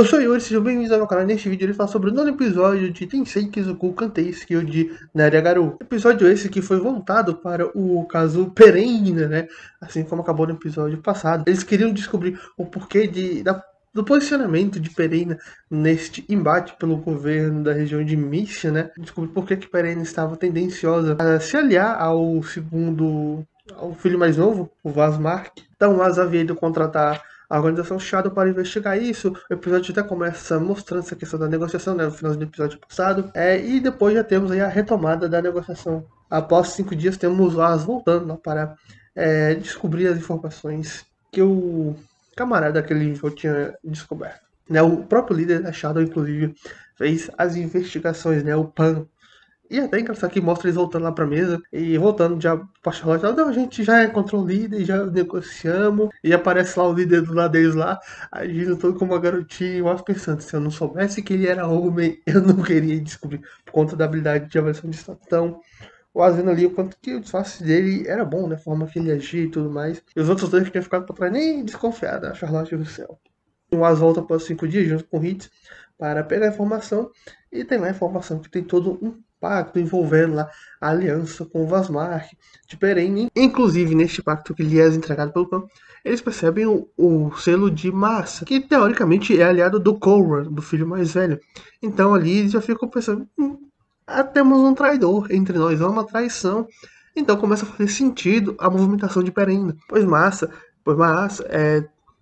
Eu sou o Yuri, sejam bem-vindos ao meu canal. Neste vídeo ele fala sobre o nono episódio de Tensei Kizoku Kanteisuki de Naragaru. Episódio esse que foi voltado para o caso Perena, né? Assim como acabou no episódio passado. Eles queriam descobrir o porquê do posicionamento de Perena neste embate pelo governo da região de Misha, né? Descobrir por que Perena estava tendenciosa a se aliar ao filho mais novo, o Vasmark. Então, Vaz havia ido contratar a organização Shadow para investigar isso. O episódio até começa mostrando essa questão da negociação, né, no final do episódio passado. E depois já temos aí a retomada da negociação. Após 5 dias temos Vaz voltando lá para descobrir as informações que o camarada que ele já tinha descoberto. Né, o próprio líder da Shadow, inclusive, fez as investigações, né, o Pan. E até engraçado que mostra eles voltando lá pra mesa e voltando já pra Charlotte. Não, a gente já encontrou o líder, já negociamos. E aparece lá o líder do lado deles lá, agindo todo como uma garotinha. Eu acho pensando, se eu não soubesse que ele era homem, eu não queria descobrir. Por conta da habilidade de avaliação de status. Então, o Asino ali, o quanto que o disfarce dele era bom, né? A forma que ele agia e tudo mais. E os outros dois que tinham ficado pra trás nem desconfiados, a Charlotte e o Céu. O As volta após 5 dias junto com o Hits para pegar a informação. E tem lá a informação que tem todo um pacto envolvendo lá a aliança com o Vasmark de Perene. Inclusive, neste pacto que lhe é entregado pelo Pan, eles percebem o selo de Massa, que teoricamente é aliado do Korra, do filho mais velho. Então ali eles já ficam pensando, temos um traidor entre nós, é uma traição. Então começa a fazer sentido a movimentação de Perene, pois Massa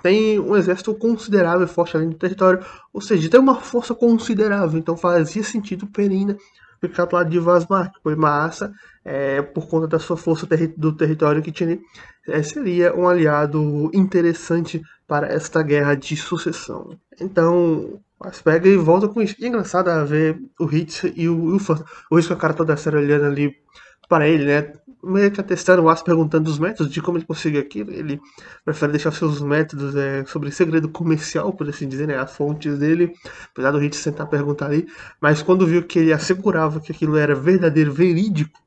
tem um exército considerável forte ali no território, ou seja, tem uma força considerável, então fazia sentido Perina ficar do lado de Vasmark, pois Maassa, por conta da sua força do território que tinha ali, seria um aliado interessante para esta guerra de sucessão. Então, mas pega e volta com isso. E é engraçado ver o Hitz e o Fan. O Hitz com a cara toda séria olhando ali para ele, né? Meio que atestando o Aço, perguntando os métodos de como ele conseguiu aquilo. Ele prefere deixar seus métodos sobre segredo comercial, por assim dizer, né? As fontes dele, apesar do Hitch tentar perguntar ali. Mas quando viu que ele assegurava que aquilo era verdadeiro, verídico,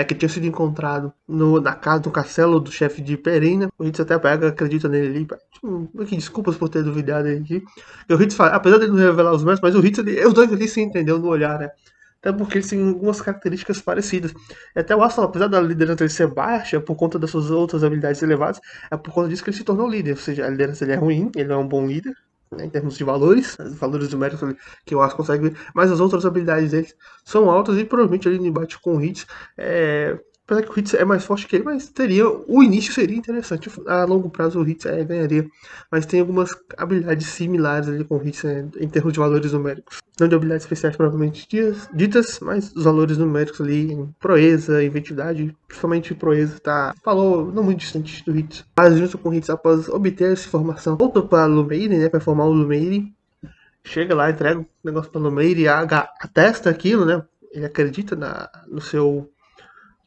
que tinha sido encontrado na casa do castelo do chefe de Perena. O Hitz até pega, acredita nele ali. Que desculpas por ter duvidado ele aqui. E o Hitz fala, apesar de não revelar os métodos, mas o Hitz, os dois ali se entendeu no olhar, né? Até porque eles têm algumas características parecidas. E até o Aston, apesar da liderança dele ser baixa, por conta das suas outras habilidades elevadas, é por conta disso que ele se tornou líder. Ou seja, a liderança dele é ruim, ele não é um bom líder, né, em termos de valores, os valores numéricos que o Aston consegue ver, mas as outras habilidades dele são altas e provavelmente ali no embate com o Hits, apesar que o Hits é mais forte que ele, mas o início seria interessante. A longo prazo o Hits ganharia, mas tem algumas habilidades similares ali com o Hits em termos de valores numéricos. Não de habilidades especiais provavelmente ditas, mas os valores numéricos ali em proeza, inventividade, principalmente proeza, tá? Falou não muito distante do Hits. Mas junto com o Hits, após obter essa informação, volta para Lumeire, né? Para formar o Lumeire. Chega lá, entrega o negócio para o Lumeire e atesta aquilo, né? Ele acredita no seu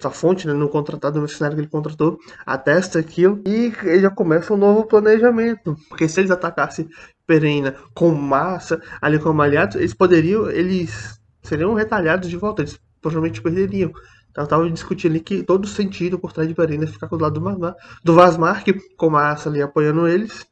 sua fonte, né, no contratado, no mercenário que ele contratou, atesta aquilo e ele já começa um novo planejamento. Porque se eles atacassem Perena com massa, ali como aliados, eles seriam retalhados de volta, eles provavelmente perderiam. Então estava discutindo ali que todo sentido por trás de Perena ficar do lado do Vasmark, com massa ali apoiando eles,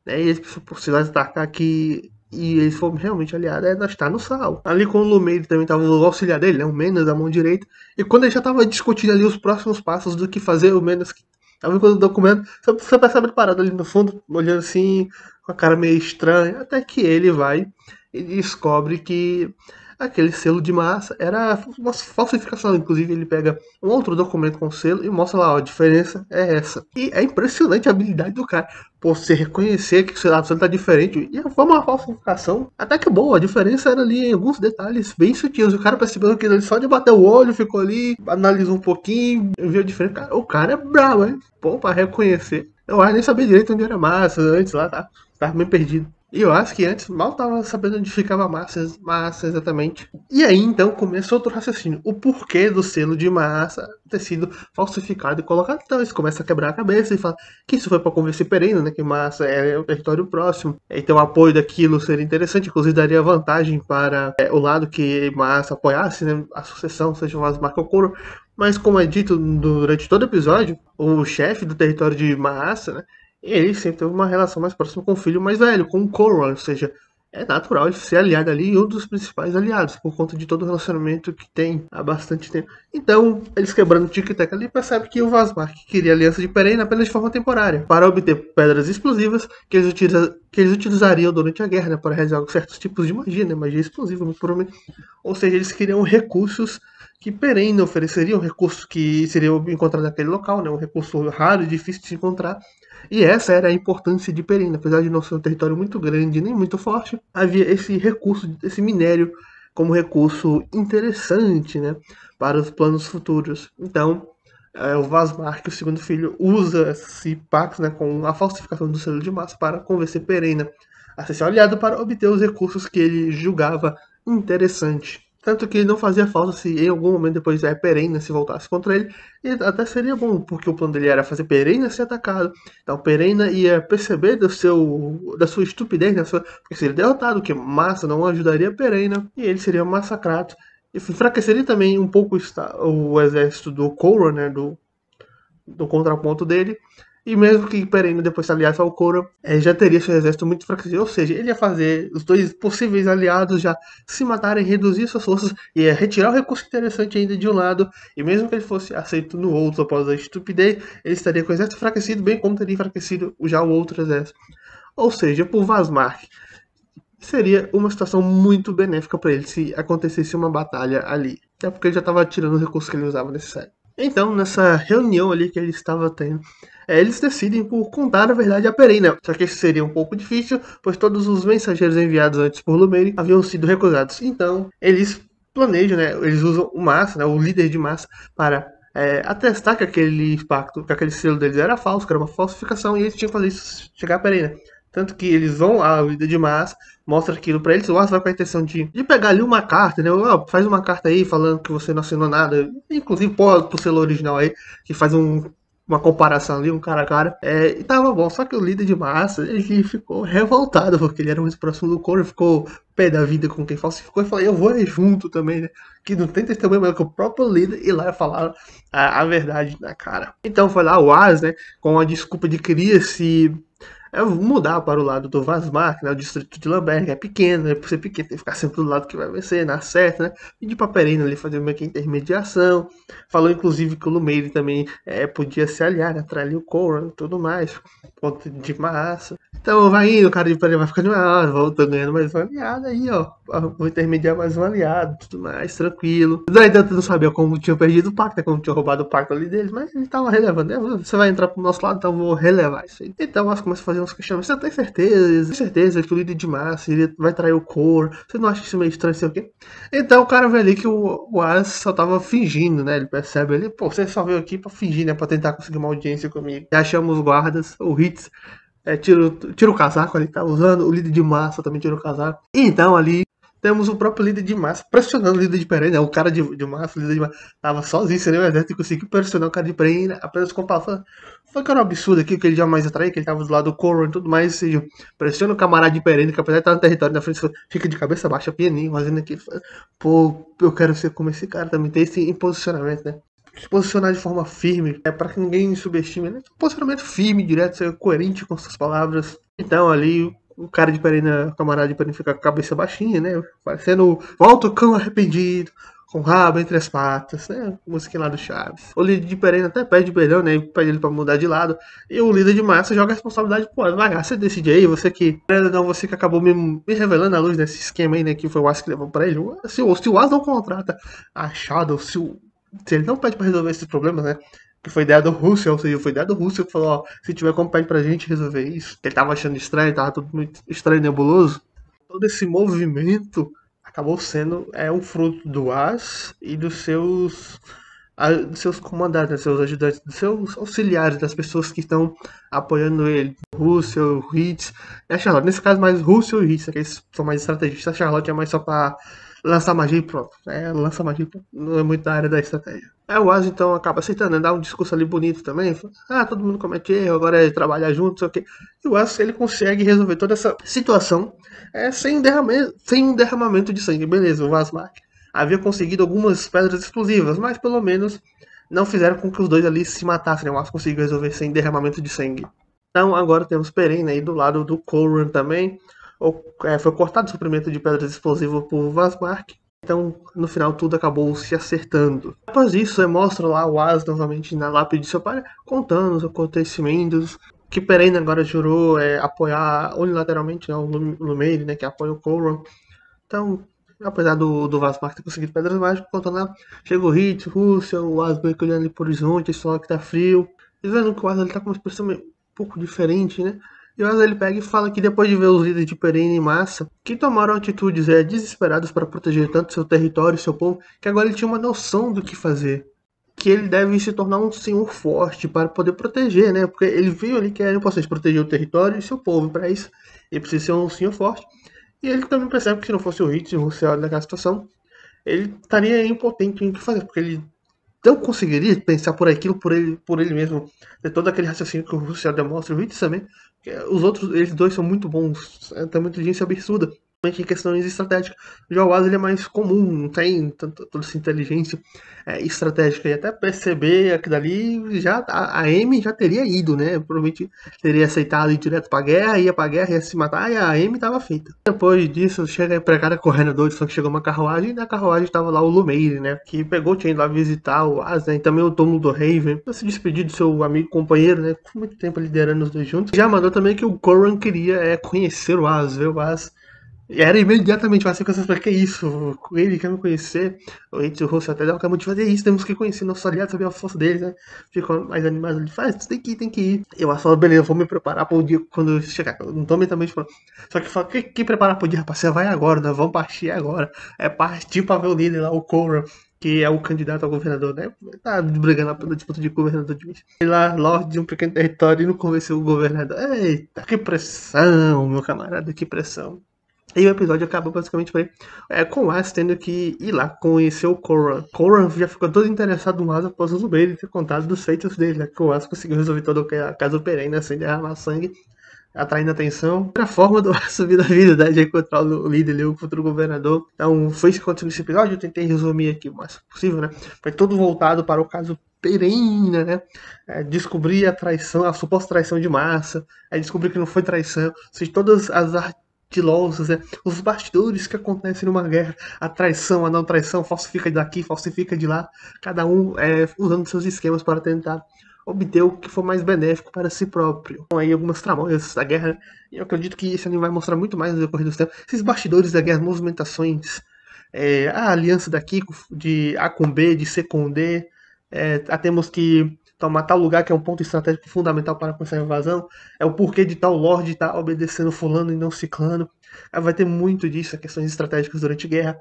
né, e eles precisam atacar aqui e eles foram realmente aliados, nós tá no sal. Ali com o Lumeire também tava o auxiliar dele, né, o Menas, da mão direita. E quando ele já tava discutindo ali os próximos passos do que fazer, o Menas tava com o documento, você percebe ele parado ali no fundo, olhando assim, com a cara meio estranha, até que ele vai e descobre que aquele selo de massa era uma falsificação. Inclusive, ele pega um outro documento com selo e mostra lá, ó, a diferença é essa. E é impressionante a habilidade do cara. Por você reconhecer que sei lá, o selo tá diferente. E foi uma falsificação até que boa. A diferença era ali em alguns detalhes bem sutis. O cara percebeu que ele só de bater o olho, ficou ali, analisou um pouquinho, viu a diferença. O cara é bravo, hein? Pô, pra reconhecer. Eu nem sabia direito onde era massa antes lá, tá? Tava meio perdido. E eu acho que antes mal tava sabendo onde ficava massa exatamente. E aí então começa outro raciocínio. O porquê do selo de massa ter sido falsificado e colocado. Então eles começam a quebrar a cabeça e falam que isso foi para convencer Perena, né? Que massa é o território próximo. Então o apoio daquilo seria interessante, inclusive daria vantagem para o lado que massa apoiasse, né, a sucessão, seja as marcas Okoro. Mas como é dito durante todo o episódio, o chefe do território de Massa, né? Ele sempre teve uma relação mais próxima com o filho mais velho, com o Korra, ou seja, é natural ele ser aliado ali e um dos principais aliados, por conta de todo o relacionamento que tem há bastante tempo. Então, eles quebrando o tic-tac ali, percebem que o Vazmark queria a aliança de Perena apenas de forma temporária, para obter pedras explosivas que eles utilizariam durante a guerra, né, para realizar certos tipos de magia, né, magia explosiva, muito provavelmente. Ou seja, eles queriam recursos que Perena ofereceria, um recurso que seria encontrado naquele local, né, um recurso raro e difícil de se encontrar. E essa era a importância de Perina. Apesar de não ser um território muito grande nem muito forte, havia esse recurso, esse minério, como recurso interessante, né, para os planos futuros. Então, o Vazmark, o segundo filho, usa esse pacto, né, com a falsificação do selo de massa para convencer Perena a ser seu aliado para obter os recursos que ele julgava interessante. Tanto que não fazia falta se em algum momento depois Perena se voltasse contra ele, e até seria bom, porque o plano dele era fazer Perena ser atacado. Então Perena ia perceber da sua estupidez, porque seria derrotado, que Massa não ajudaria Perena, e ele seria massacrado. E enfraqueceria também um pouco o exército do Korra, né, do contraponto dele. E mesmo que Perena depois se aliasse ao Korra, já teria seu exército muito enfraquecido. Ou seja, ele ia fazer os dois possíveis aliados já se matarem, reduzir suas forças, ia retirar o recurso interessante ainda de um lado. E mesmo que ele fosse aceito no outro após a estupidez, ele estaria com o exército enfraquecido, bem como teria enfraquecido já o outro exército. Ou seja, por Vazmark, seria uma situação muito benéfica para ele se acontecesse uma batalha ali. Até porque ele já estava tirando os recursos que ele usava necessário. Então, nessa reunião ali que ele estava tendo, eles decidem por contar a verdade a Perena. Só que isso seria um pouco difícil, pois todos os mensageiros enviados antes por Lumeire haviam sido recusados. Então, eles planejam, né? Eles usam o Massa, né, o líder de Massa, para atestar que aquele pacto, que aquele selo deles era falso, que era uma falsificação, e eles tinham que fazer isso chegar a Perena. Tanto que eles vão à líder de Massa, mostra aquilo pra eles, o Asa vai com a intenção de pegar ali uma carta, né? Faz uma carta aí falando que você não assinou nada. Inclusive, pô, pro selo original aí, que faz uma comparação ali, um cara a cara. E tava bom, só que o líder de massa, ele ficou revoltado, porque ele era muito próximo do Coro, ficou pé da vida com quem falsificou, e falou, eu vou junto também, né? Que não tem testemunho melhor que o próprio líder, e lá ia falar a verdade na cara. Então foi lá o As, né, com a desculpa de queria se mudar para o lado do Vazmark, né? O distrito de Lamberg é pequeno, né? Por ser pequeno, tem que ficar sempre do lado que vai vencer, na certa, né? Pedir pra Perena ali fazer meio que intermediação. Falou inclusive que o Lumeire também podia se aliar, né? Trair o Korra e tudo mais, ponto de massa. Então vai indo, o cara de Perena vai ficando, volta ganhando mais um aliado aí, ó. Vou intermediar mais um aliado, tudo mais, tranquilo. Ainda não sabia como tinha perdido o pacto, né? Como tinha roubado o pacto ali deles, mas ele tava relevando, né? Você vai entrar pro nosso lado, então eu vou relevar isso aí. Então nós começamos a fazer uns questionamentos. Você tem certeza que o líder de massa vai trair o Korra? Você não acha isso meio estranho, sei o quê? Então o cara vê ali que o As só tava fingindo, né? Ele percebe ali, pô, você só veio aqui pra fingir, né? Pra tentar conseguir uma audiência comigo. E achamos os guardas, o Hitz, tira o casaco ali, tá usando. O líder de massa também tira o casaco. E então ali temos o próprio líder de massa pressionando o líder de Perena, né? O cara de massa, o líder de massa, tava sozinho, seria o exército e conseguiu pressionar o cara de Perena, apenas com palavras. Foi que era um absurdo aqui, que ele jamais atraiu, que ele tava do lado do Korra e tudo mais, ou seja, pressiona o camarada de Perena, que apesar de estar no território na frente, fica de cabeça baixa, pianinho, fazendo aquilo. Pô, eu quero ser como esse cara também, tem esse posicionamento, né? Se posicionar de forma firme, para que ninguém subestime, né? Posicionamento firme, direto, ser coerente com suas palavras. Então ali o cara de Perena, o camarada de Perena fica com a cabeça baixinha, né? Parecendo volta o cão arrependido, com o rabo entre as patas, né? Musiquinha lá do Chaves. O líder de Perena até pede perdão, né? Pede ele pra mudar de lado. E o líder de massa joga a responsabilidade, pô, vai, você decide aí, você que. Não, você que acabou me revelando a luz desse esquema aí, né? Que foi o As que levou pra ele. Se o As não contrata a Shadow, se ele não pede pra resolver esses problemas, né? Que foi ideia do Russell, ou seja, foi ideia do Russell que falou, ó, se tiver como pede pra gente resolver isso. Ele tava achando estranho, tava tudo muito estranho e nebuloso. Todo esse movimento acabou sendo um fruto do As e dos seus comandantes, dos seus ajudantes, dos seus auxiliares, das pessoas que estão apoiando ele. Russell, Hitz e a Charlotte. Nesse caso, mais Russell e Hitz, que eles são mais estrategistas. A Charlotte é mais só pra lançar magia e pronto. Lança magia e pronto. Não é muito da área da estratégia. O As então acaba aceitando, né? Dá um discurso ali bonito também. Todo mundo comete erro, agora é trabalhar junto, sei o quê. E o As ele consegue resolver toda essa situação sem um derramamento de sangue. Beleza, o Vazmark havia conseguido algumas pedras explosivas, mas pelo menos não fizeram com que os dois ali se matassem, né? O As conseguiu resolver sem derramamento de sangue. Então agora temos Perena aí do lado do Korra também. foi cortado o suprimento de pedras explosivas por Vazmark. Então, no final, tudo acabou se acertando. Após isso, mostra lá o As novamente na lápide de seu pai, contando os acontecimentos, que Perene agora jurou apoiar unilateralmente, né, o Lumeire, né, que apoia o Corran. Então, apesar do Vazmark ter conseguido pedras mágicas, contando lá, chega o Hit, Rússia, o As meio que olhando ali pro horizonte, só que tá frio. E vendo que o As ele tá com uma expressão um pouco diferente, né? E o As ele pega e fala que depois de ver os líderes de Perene em massa, que tomaram atitudes desesperadas para proteger tanto seu território e seu povo, que agora ele tinha uma noção do que fazer. Que ele deve se tornar um senhor forte para poder proteger, né? Porque ele viu ali que era importante proteger o território e seu povo. E para isso, ele precisa ser um senhor forte. E ele também percebe que se não fosse o Hit, o Russell naquela situação, ele estaria impotente em o que fazer, porque ele não conseguiria pensar por ele mesmo, ter todo aquele raciocínio que o Russell demonstra, o Hit também. Os outros, eles dois são muito bons, tem uma inteligência absurda, em questões estratégicas. Já o Asa ele é mais comum, não tem toda essa inteligência estratégica. E até perceber aquilo ali, já, a Amy já teria ido, né? Provavelmente teria aceitado ir direto pra guerra, ia se matar, e a Amy tava feita. Depois disso, chega a empregada correndo doido, só que chegou uma carruagem, e na carruagem tava lá o Lumeire, né? Que pegou, tinha ido lá visitar o Asa, né? E também o dono do Raven, pra se despedir do seu amigo companheiro, né? Com muito tempo liderando os dois juntos. Já mandou também que o Corran queria conhecer o Asa, ver o Asa. Era imediatamente assim com essas pessoas, que isso? Ele quer me conhecer. O Ed Russo até dá acabou de fazer isso, temos que conhecer nossos aliados, saber a força deles, né? Ficou mais animado, ele faz, tem que ir, tem que ir. Eu falo, beleza, vou me preparar pro dia quando eu chegar. Eu não tô mentalmente falando. Só que fala, que preparar pro dia, rapaz? Você vai agora, nós vamos partir agora. É partir pra ver o líder lá, o Corran, que é o candidato ao governador, né? Tá brigando pela disputa de governador de Michigan. Ele lá, Lorde de um pequeno território, e não convenceu o governador. Eita, que pressão, meu camarada, que pressão. E o episódio acaba basicamente com o As tendo que ir lá conhecer o Corran. Corran já ficou todo interessado no As após o Zubeiro ter contado dos feitos dele, né? Que o As conseguiu resolver todo a casa perene, né? Sem derramar sangue, atraindo atenção. Era a forma do As subir da vida, né? De encontrar o líder ali, o futuro governador. Então foi isso que aconteceu nesse episódio. Eu tentei resumir aqui o mais possível, né? Foi todo voltado para o caso Perena, né? Descobrir a traição, a suposta traição de Massa. Aí descobrir que não foi traição. Ou seja, todas as artilouças, né? Os bastidores que acontecem numa guerra, a traição, a não traição, falsifica daqui, falsifica de lá, cada um usando seus esquemas para tentar obter o que for mais benéfico para si próprio. Então, aí algumas tramóias da guerra, e eu acredito que esse anime vai mostrar muito mais no decorrer dos tempos, esses bastidores da guerra, movimentações, a aliança daqui de A com B, de C com D, temos que tomar tal lugar que é um ponto estratégico fundamental para começar a invasão, é o porquê de tal Lorde estar obedecendo fulano e não ciclano. Vai ter muito disso, questões estratégicas durante a guerra,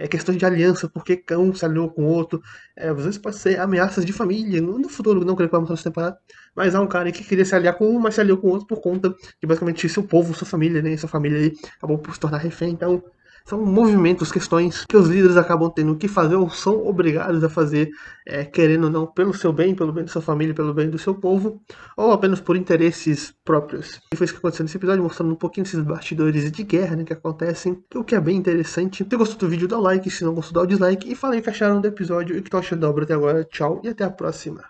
questões de aliança, porque um se alinhou com o outro, às vezes pode ser ameaças de família, no futuro não creio que vai mostrar essa temporada, mas há um cara que queria se aliar com um, mas se aliou com o outro por conta de basicamente seu povo, sua família, né, sua família aí acabou por se tornar refém, então são movimentos, questões que os líderes acabam tendo que fazer ou são obrigados a fazer, querendo ou não, pelo seu bem, pelo bem da sua família, pelo bem do seu povo, ou apenas por interesses próprios. E foi isso que aconteceu nesse episódio, mostrando um pouquinho desses bastidores de guerra, né, que acontecem, o que é bem interessante. Se gostou do vídeo, dá o like, se não gostou, dá o dislike, e falem o que acharam do episódio e o que estão achando da obra até agora. Tchau e até a próxima.